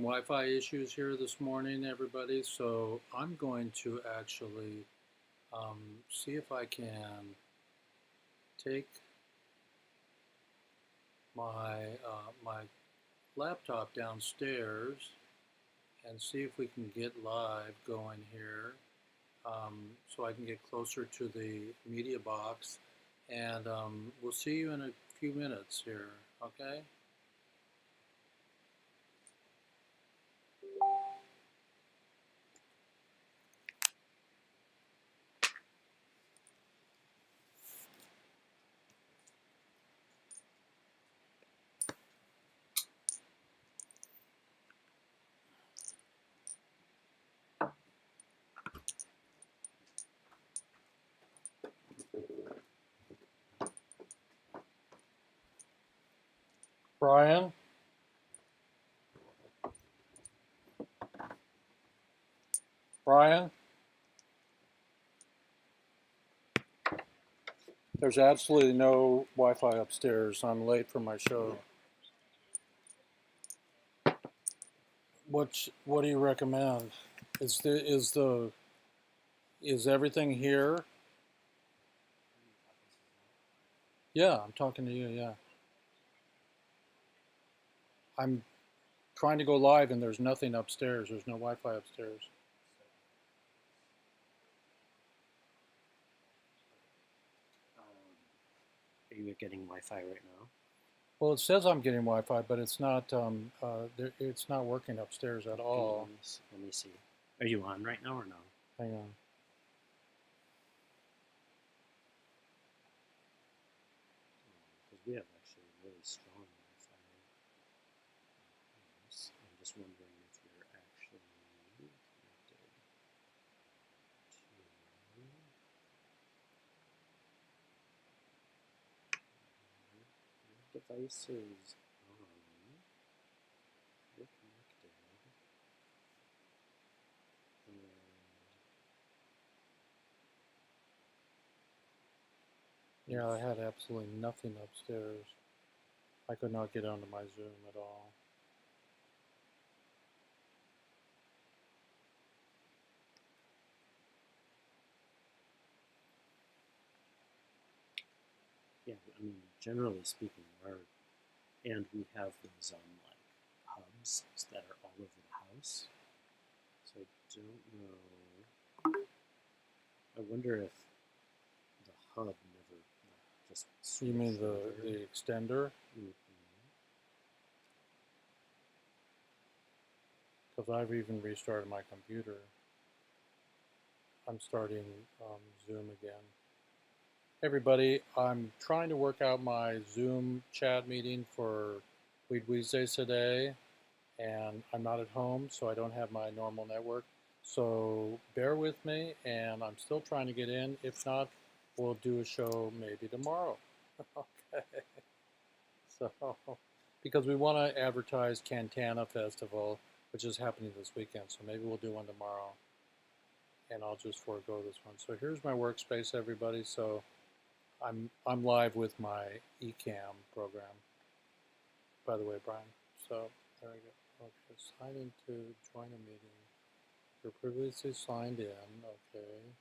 Wi-Fi issues here this morning, everybody. So I'm going to actually see if I can take my laptop downstairs and see if we can get live going here, so I can get closer to the media box, and we'll see you in a few minutes here. Okay. Brian? Brian? There's absolutely no Wi-Fi upstairs. I'm late for my show. What do you recommend? Is everything here? Yeah, I'm talking to you. Yeah, I'm trying to go live and there's nothing upstairs. There's no Wi-Fi upstairs. Are you getting Wi-Fi right now? Well, it says I'm getting Wi-Fi, but it's not. It's not working upstairs at Okay, all. let me see. Are you on right now or no? Hang on. Because we have actually really strong Wi-Fi. I'm just wondering if you're actually connected to your devices. You're connected. And Yeah, I had absolutely nothing upstairs. I could not get onto my Zoom at all. yeah, I mean, generally speaking, and we have those like hubs that are all over the house. So I don't know. I wonder if the hub never just You mean switched the over. extender? Mhm. Because I've even restarted my computer. I'm starting Zoom again. Everybody, I'm trying to work out my Zoom chat meeting for Weedsdays today, and I'm not at home, so I don't have my normal network. So bear with me, and I'm still trying to get in. If not, we'll do a show maybe tomorrow. Okay. So, because we want to advertise Cantana Festival, which is happening this weekend, so maybe we'll do one tomorrow, and I'll just forego this one. So here's my workspace, everybody. So I'm live with my eCam program, by the way, Brian. So there we go. Okay, sign in to join a meeting. You're previously signed in. Okay.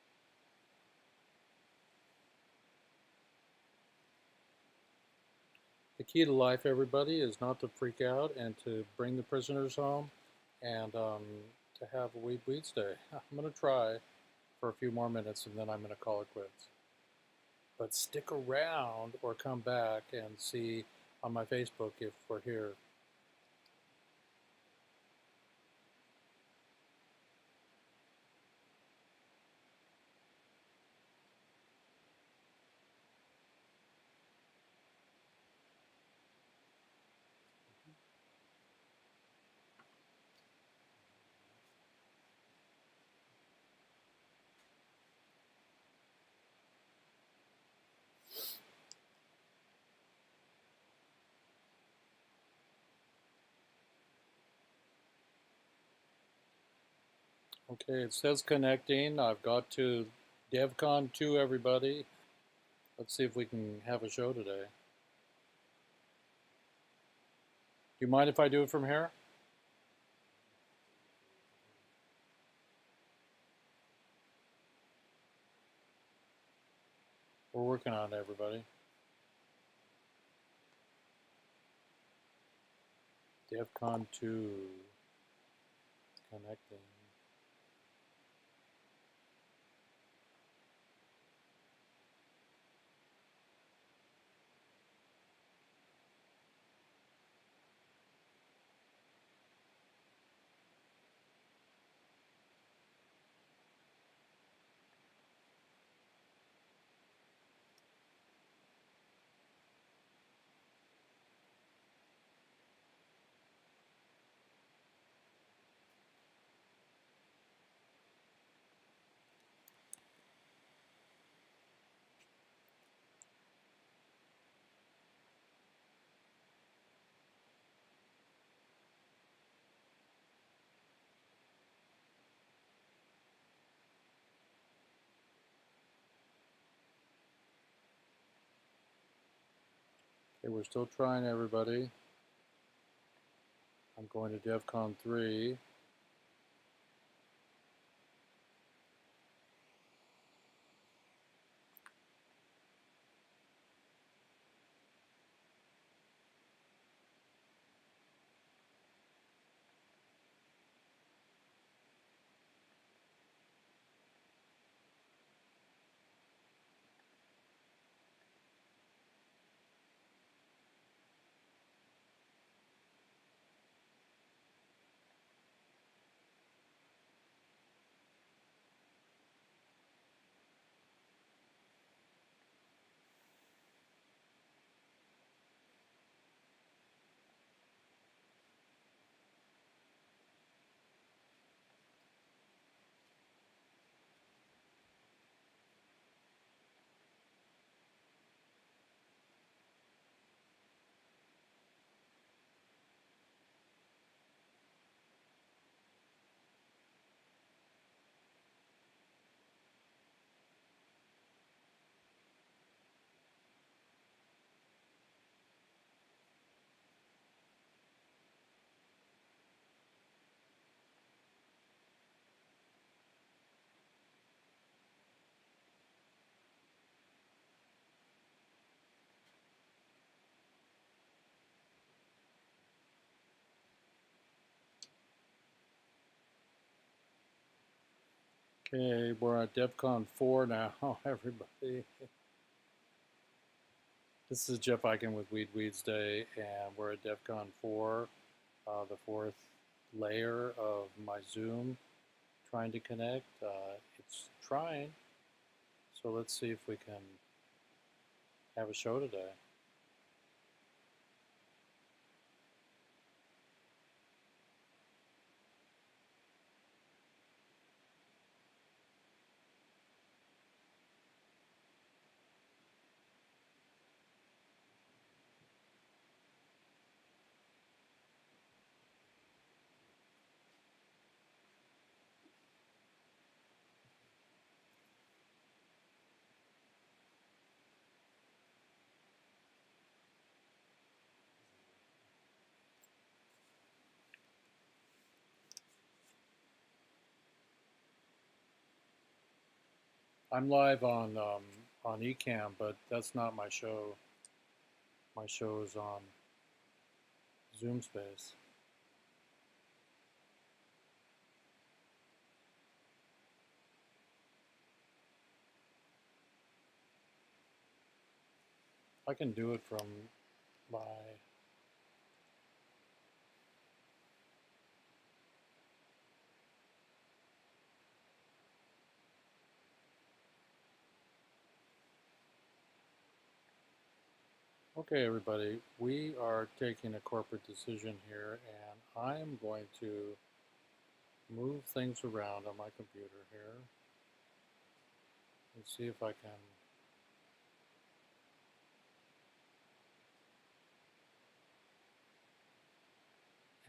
The key to life, everybody, is not to freak out and to bring the prisoners home, and to have a Weeds Day. I'm going to try for a few more minutes, and then I'm going to call it quits. But stick around or come back and see on my Facebook if we're here. Okay, it says connecting. I've got to DevCon 2, everybody. Let's see if we can have a show today. Do you mind if I do it from here? working on it, everybody. DevCon 2. Connecting. Okay, we're still trying, everybody. I'm going to DevCon 3. Okay, we're at DevCon 4 now, everybody. This is Jeff Eichen with Weedsday, and we're at DevCon 4, the fourth layer of my Zoom trying to connect. It's trying, so let's see if we can have a show today. I'm live on Ecamm, but that's not my show. My show is on Zoom Space. I can do it from my Okay, everybody, we are taking a corporate decision here, and I am going to move things around on my computer here and see if I can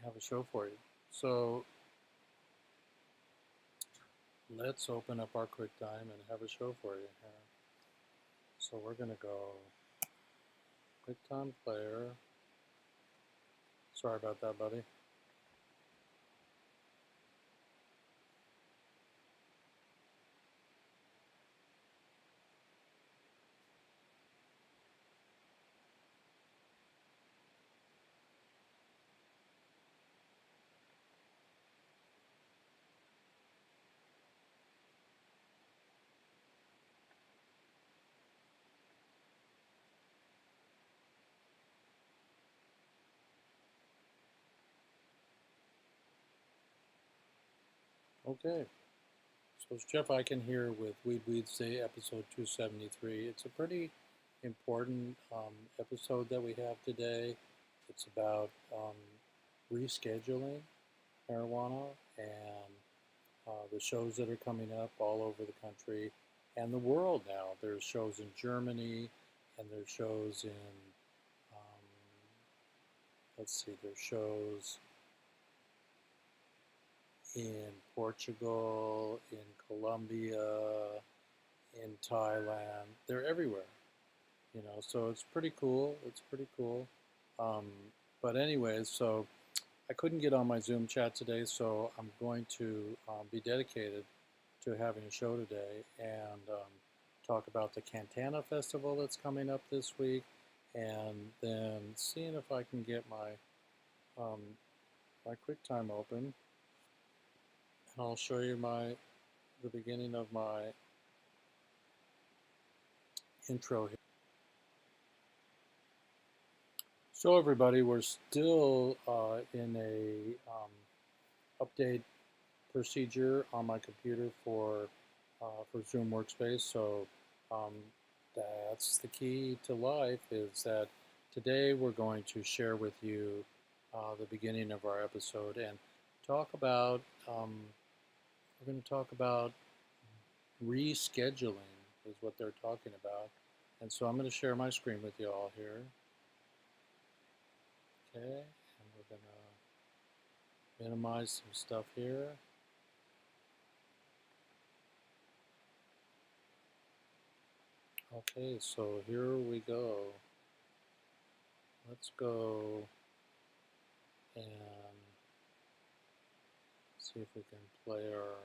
have a show for you. So let's open up our QuickTime and have a show for you here. So we're going to go QuickTime Player. Sorry about that, buddy. Okay, so it's Jeff Eichen here with Weedsday episode 273. It's a pretty important episode that we have today. It's about rescheduling marijuana and the shows that are coming up all over the country and the world now. There's shows in Germany and there's shows in, um, let's see, there's shows in Portugal, in Colombia, in Thailand. They're everywhere, so it's pretty cool. It's pretty cool. Um, but anyways, so I couldn't get on my Zoom chat today, so I'm going to be dedicated to having a show today and talk about the Cantana Festival that's coming up this week, and then seeing if I can get my QuickTime open, and I'll show you the beginning of my intro here. So everybody, we're still in a update procedure on my computer for Zoom Workspace. So um, that's the key to life, is that today we're going to share with you the beginning of our episode and talk about we're going to talk about rescheduling is what they're talking about. And so I'm going to share my screen with you all here. Okay, and we're going to minimize some stuff here. Okay, so here we go. Let's go and see if we can play our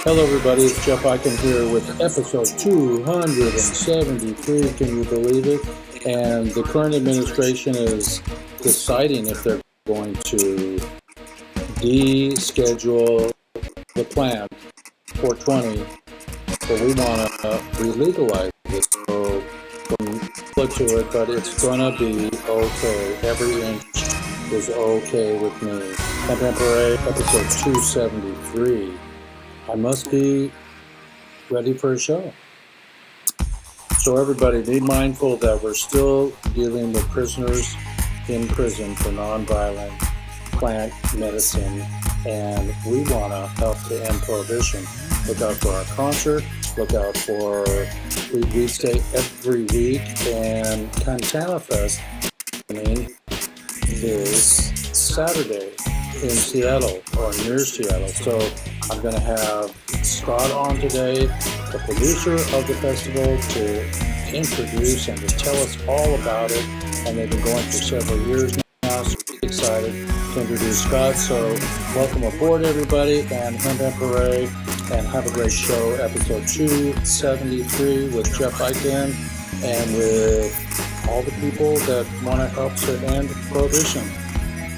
Hello, everybody. It's Jeff Eichen here with episode 273. Can you believe it? And the current administration is deciding if they're going to deschedule the plant 420, but we want to re-legalize it. So we'll look to it, but it's going to be okay. Every inch is okay with me. Contemporary episode 273. I must be ready for a show. So everybody, be mindful that we're still dealing with prisoners in prison for nonviolent plant medicine, and we want to help to end prohibition. Look out for our concert. Look out for Weedsdays every week, and Cantana Fest is Saturday in Seattle or near Seattle. So I'm going to have Scott on today, the producer of the festival, to introduce and to tell us all about it. And they've been going for several years now, so we're excited to introduce Scott. So welcome aboard, everybody, and Contemporary, and have a great show. Episode 273 with Jeff Eichen and with all the people that want to help to end prohibition.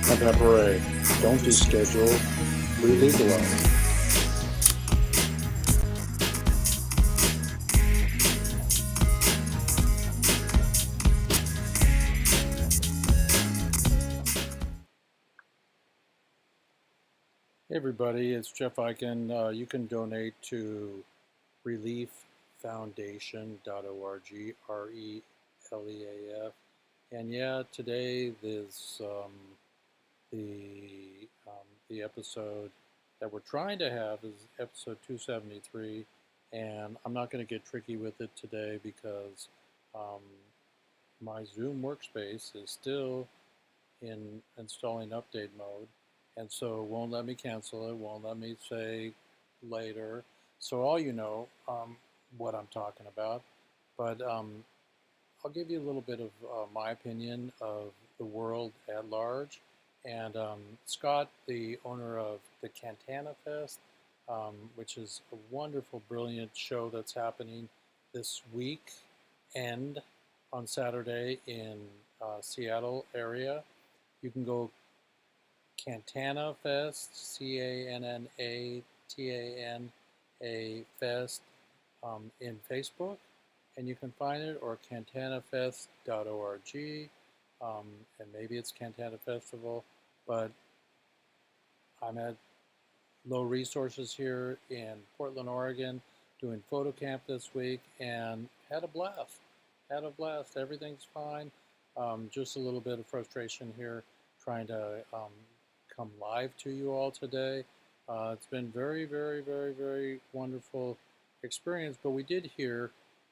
Contemporary, don't deschedule, re-legalize. Hey everybody, it's Jeff Eichen. You can donate to relieffoundation.org, RELEAF. And yeah, today is the episode that we're trying to have is episode 273, and I'm not going to get tricky with it today because my Zoom workspace is still in installing update mode, and so it won't let me cancel it, won't let me say later. So all you know what I'm talking about, but I'll give you a little bit of my opinion of the world at large. And Scott, the owner of the Cantana Fest, which is a wonderful, brilliant show that's happening this week end on Saturday in Seattle area. You can go Cantana Fest, CANNATANA Fest in Facebook, and you can find it, or cantanafest.org, and maybe it's Cantana Festival, but I'm at Low Resources here in Portland, Oregon, doing photo camp this week, and had a blast. Had a blast. Everything's fine. Just a little bit of frustration here trying to come live to you all today. It's been very, very, very, very wonderful experience, but we did hear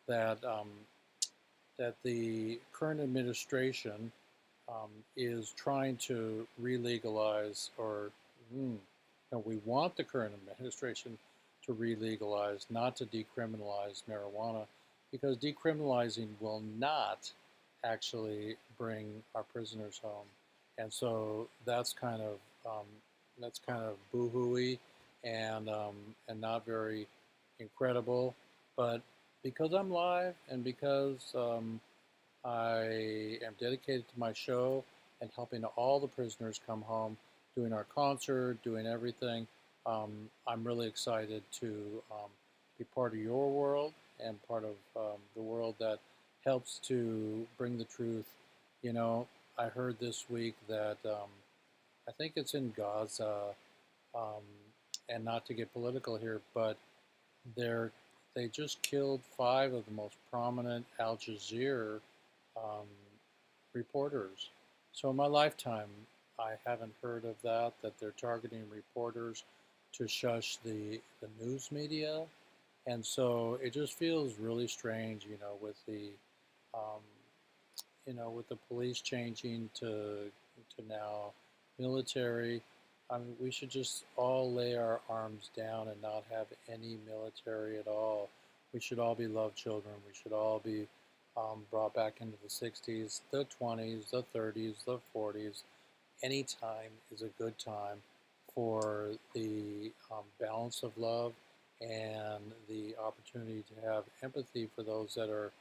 that that the current administration is trying to re-legalize, or no, we want the current administration to re-legalize, not to decriminalize marijuana, because decriminalizing will not actually bring our prisoners home, and so that's kind of boo-hooey and not very incredible. But because I'm live and because I am dedicated to my show and helping all the prisoners come home, doing our concert, doing everything. I'm really excited to be part of your world and part of the world that helps to bring the truth. You know, I heard this week that I think it's in Gaza, um, and not to get political here, but they're they just killed five of the most prominent Al Jazeera um, reporters. So in my lifetime, I haven't heard of that they're targeting reporters to shush the news media. And so it just feels really strange, um, with the police changing to now military. I mean, we should just all lay our arms down and not have any military at all. We should all be love children. We should all be brought back into the 60s, the 20s, the 30s, the 40s. Any time is a good time for the balance of love and the opportunity to have empathy for those that are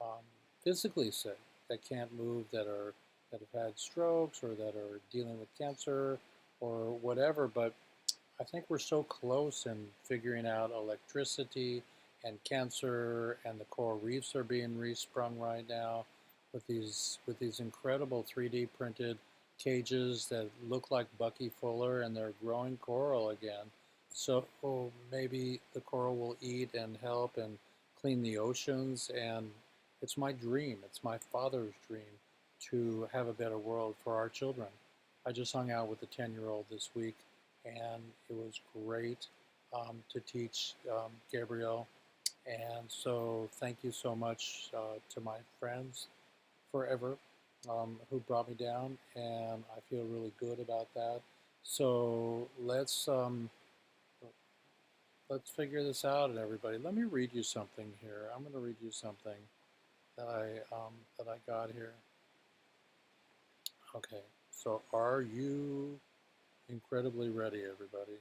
um, physically sick, that can't move, that have had strokes or that are dealing with cancer or whatever. But I think we're so close in figuring out electricity and cancer, and the coral reefs are being resprung right now with these incredible 3D printed cages that look like Bucky Fuller, and they're growing coral again. So maybe the coral will eat and help and clean the oceans. And it's my dream. It's my father's dream to have a better world for our children. I just hung out with a 10-year-old this week, and it was great to teach Gabrielle. And so, thank you so much to my friends forever who brought me down, and I feel really good about that. So let's figure this out, and everybody. Let me read you something here. I'm going to read you something that I got here. Okay. So, are you incredibly ready, everybody?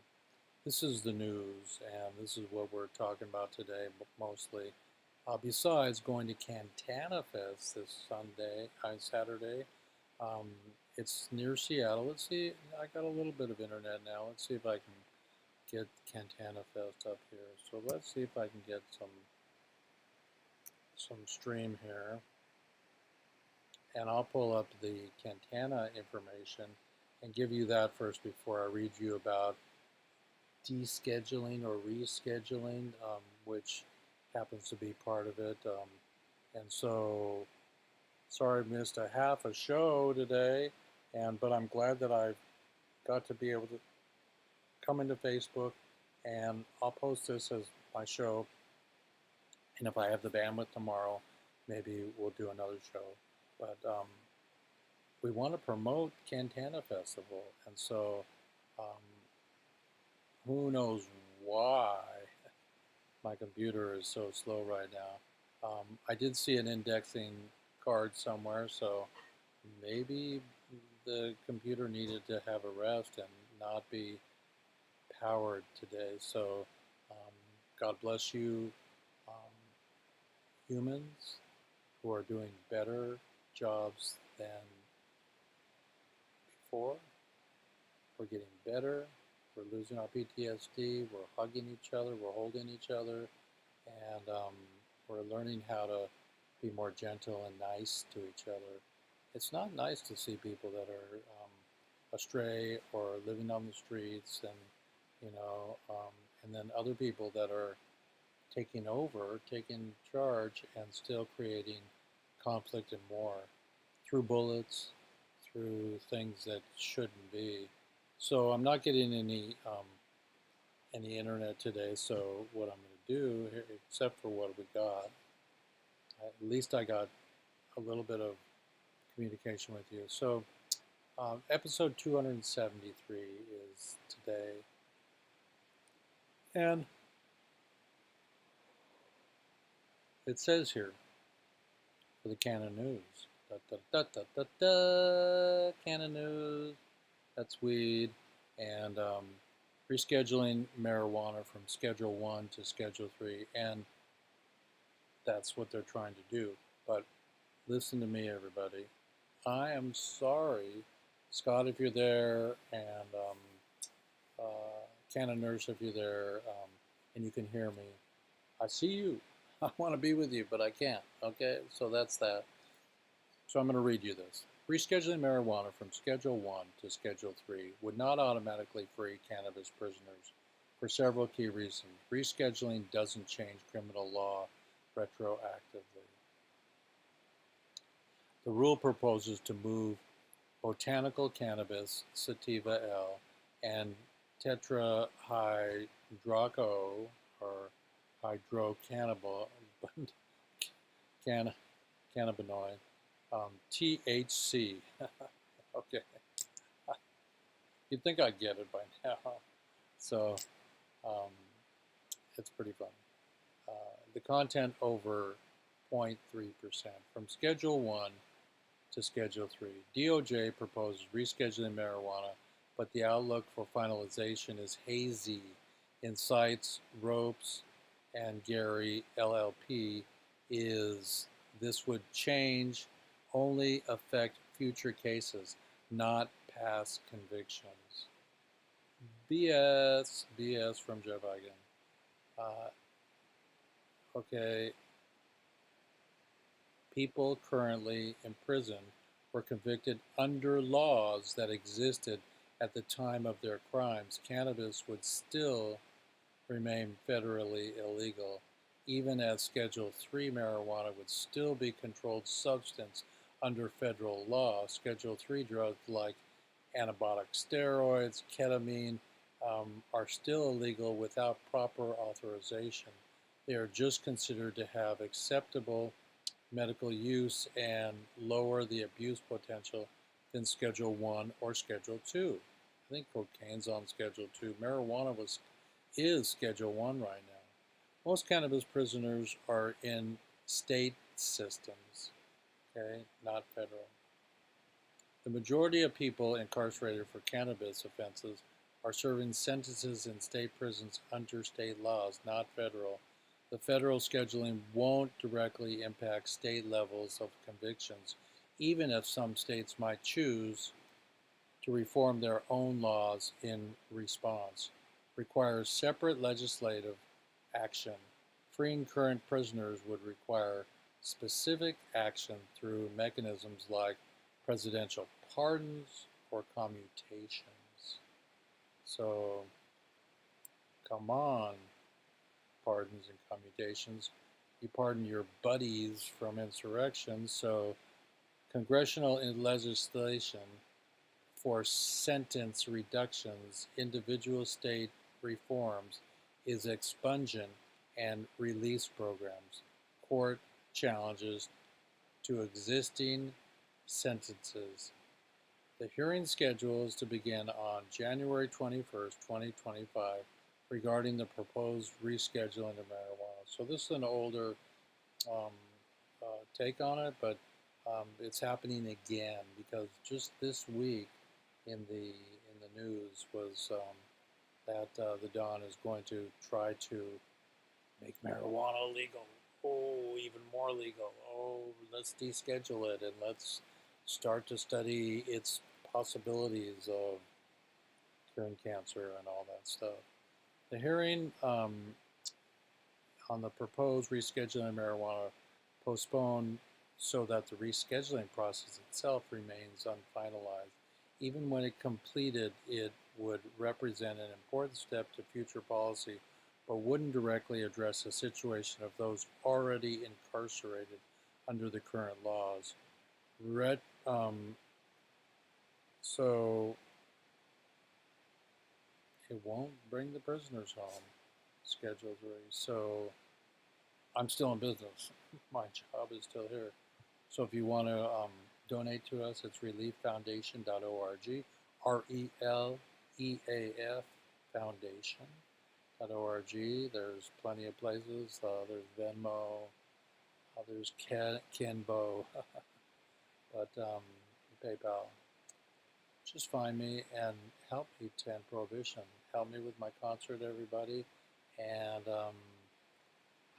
This is the news, and this is what we're talking about today mostly. Besides going to Cantana Fest this Saturday, um, it's near Seattle. Let's see, I got a little bit of internet now. Let's see if I can get Cantana Fest up here. So let's see if I can get some stream here, and I'll pull up the Cantana information and give you that first before I read you about descheduling or rescheduling, which happens to be part of it. And so, sorry I missed a half a show today, but I'm glad that I've got to be able to come into Facebook, and I'll post this as my show. And if I have the bandwidth tomorrow, maybe we'll do another show. But we want to promote Cantana Festival, and so um, who knows why my computer is so slow right now. I did see an indexing card somewhere, so maybe the computer needed to have a rest and not be powered today. So um, God bless you, um, humans who are doing better jobs than before. We're getting better. We're losing our PTSD. We're hugging each other. We're holding each other. And we're learning how to be more gentle and nice to each other. It's not nice to see people that are astray or living on the streets, and and then other people that are taking over, taking charge, and still creating conflict and war through bullets, through things that shouldn't be. So I'm not getting any internet today. So what I'm going to do, except for what we got, at least I got a little bit of communication with you. So episode 273 is today, and it says here for the Canon News. Da, da, da, da, da, da, Canon News. That's weed. And rescheduling marijuana from Schedule 1 to Schedule 3. And that's what they're trying to do. But listen to me, everybody. I am sorry, Scott, if you're there, and Canon Nurse, if you're there, and you can hear me. I see you. I want to be with you, but I can't. Okay, so that's that. So I'm going to read you this. Rescheduling marijuana from Schedule 1 to Schedule 3 would not automatically free cannabis prisoners for several key reasons. Rescheduling doesn't change criminal law retroactively. The rule proposes to move botanical cannabis, sativa L, and tetrahydroco, or hydrocannabinol, cannabinoid, THC. Okay, you'd think I'd get it by now. So um, it's pretty fun. The content over 0.3% from Schedule 1 to Schedule 3. DOJ proposes rescheduling marijuana, but the outlook for finalization is hazy. Insights, Ropes, and Gary, LLP, is this would change, only affect future cases, not past convictions. BS from Joe Biden. Okay, people currently imprisoned were convicted under laws that existed at the time of their crimes. Cannabis would still remain federally illegal, even as Schedule 3 marijuana would still be a controlled substance under federal law. Schedule 3 drugs like anabolic steroids, ketamine, are still illegal without proper authorization. They are just considered to have acceptable medical use and lower the abuse potential than Schedule 1 or Schedule 2. I think cocaine's on Schedule 2. Marijuana is Schedule 1 right now. Most cannabis prisoners are in state systems, okay, not federal. The majority of people incarcerated for cannabis offenses are serving sentences in state prisons under state laws, not federal. The federal scheduling won't directly impact state levels of convictions, even if some states might choose to reform their own laws in response. Requires separate legislative action. Freeing current prisoners would require specific action through mechanisms like presidential pardons or commutations. So, come on, pardons and commutations. You pardon your buddies from insurrection, so congressional legislation for sentence reductions, individual state reforms is expungement and release programs, court challenges to existing sentences. The hearing schedule is to begin on January 21st, 2025, regarding the proposed rescheduling of marijuana. So this is an older take on it, but It's happening again because just this week in the news was that the Don is going to try to make marijuana legal. Oh, even more legal. Oh, let's deschedule it and let's start to study its possibilities of curing cancer and all that stuff. The hearing on the proposed rescheduling of marijuana postponed so that the rescheduling process itself remains unfinalized. Even when it completed, it would represent an important step to future policy, but wouldn't directly address the situation of those already incarcerated under the current laws. Ret, so it won't bring the prisoners home, Schedule 3. So I'm still in business. My job is still here. So if you want to donate to us, it's relieffoundation.org, RELEAF Foundation.org. There's plenty of places. There's Venmo, there's Kenbo, but PayPal. Just find me and help me to end prohibition. Help me with my concert, everybody. And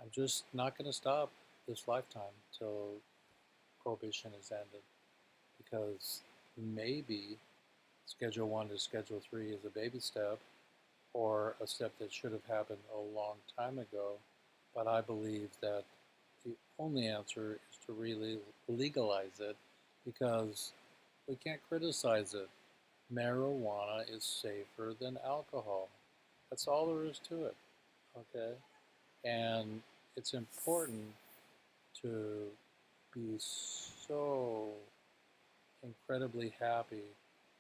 I'm just not going to stop this lifetime till prohibition is ended, because maybe Schedule 1 to Schedule 3 is a baby step or a step that should have happened a long time ago. But I believe that the only answer is to really legalize it, because we can't criticize it. Marijuana is safer than alcohol. That's all there is to it. Okay? And it's important to be so incredibly happy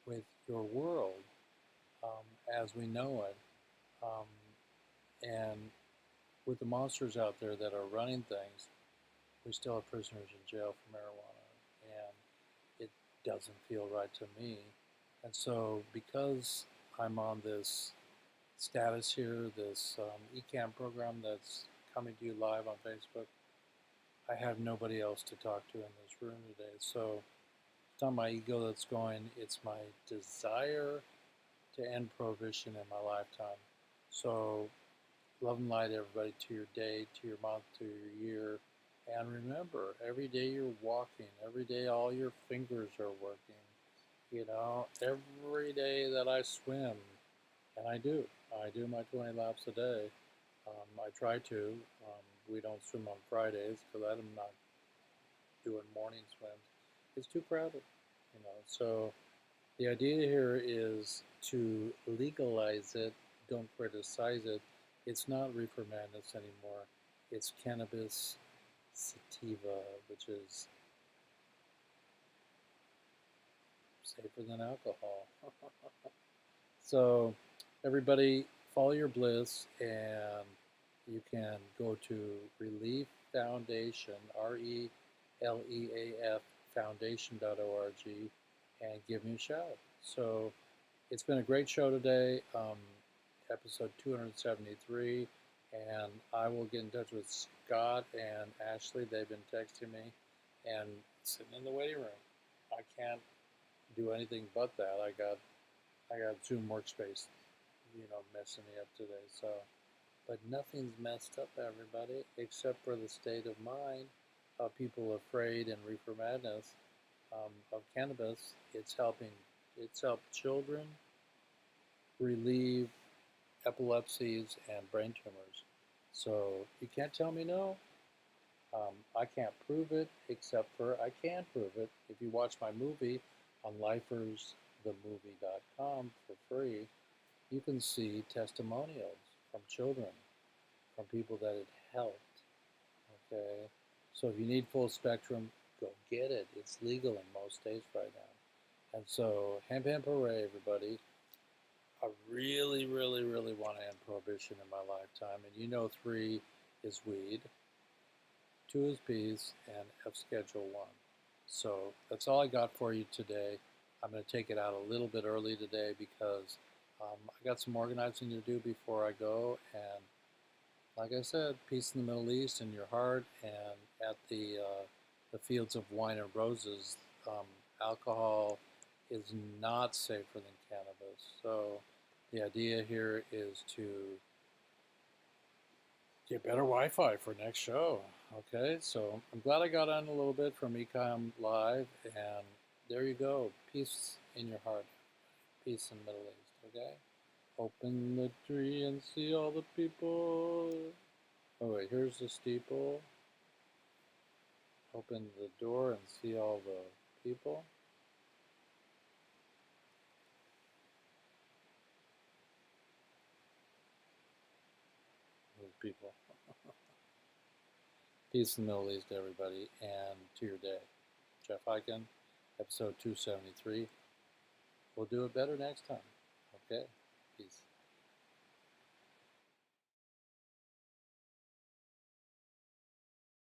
with your world as we know it. Um, and with the monsters out there that are running things, we still have prisoners in jail for marijuana. And it doesn't feel right to me. And so, because I'm on this status here, this eCam program that's coming to you live on Facebook, I have nobody else to talk to in this room today. So it's not my ego that's going, it's my desire to end prohibition in my lifetime. So love and light, everybody, to your day, to your month, to your year. And remember, every day you're walking, every day all your fingers are working. You know, every day that I swim, and I do my 20 laps a day. I try to. We don't swim on Fridays because I'm not doing morning swims. It's too crowded, you know. So the idea here is to legalize it, don't criticize it. It's not reefer madness anymore. It's cannabis sativa, which is safer than alcohol. So everybody follow your bliss, and you can go to Relief Foundation, RELEAF Foundation.org, and give me a shout. So it's been a great show today, episode 273, and I will get in touch with Scott and Ashley. They've been texting me and sitting in the waiting room. I can't do anything but that. I got Zoom workspace, you know, messing me up today. So, but nothing's messed up, everybody, except for the state of mind of people afraid in reefer madness of cannabis. It's helping. It's helped children relieve epilepsies and brain tumors. So you can't tell me no. I can't prove it, except for I can prove it. If you watch my movie on lifersthemovie.com for free, you can see testimonials from children, from people that it helped. Okay, so if you need full spectrum, go get it. It's legal in most states right now. And so, hemp hemp hooray, everybody. I really, really, really want to end prohibition in my lifetime. And you know, 3 is weed, 2 is peace, and F Schedule 1. So that's all I got for you today. I'm going to take it out a little bit early today because I got some organizing to do before I go. And like I said, peace in the Middle East, in your heart, and at the the fields of wine and roses, alcohol is not safer than cannabis. So the idea here is to get better Wi-Fi for next show. Okay, so I'm glad I got on a little bit from Ecom Live, and there you go. Peace in your heart. Peace in the Middle East. Okay. Open the tree and see all the people. Oh wait, here's the steeple. Open the door and see all the people. Those people. Peace in the Middle East, everybody, and to your day. Jeff Eichen, episode 273. We'll do it better next time. Okay? Peace.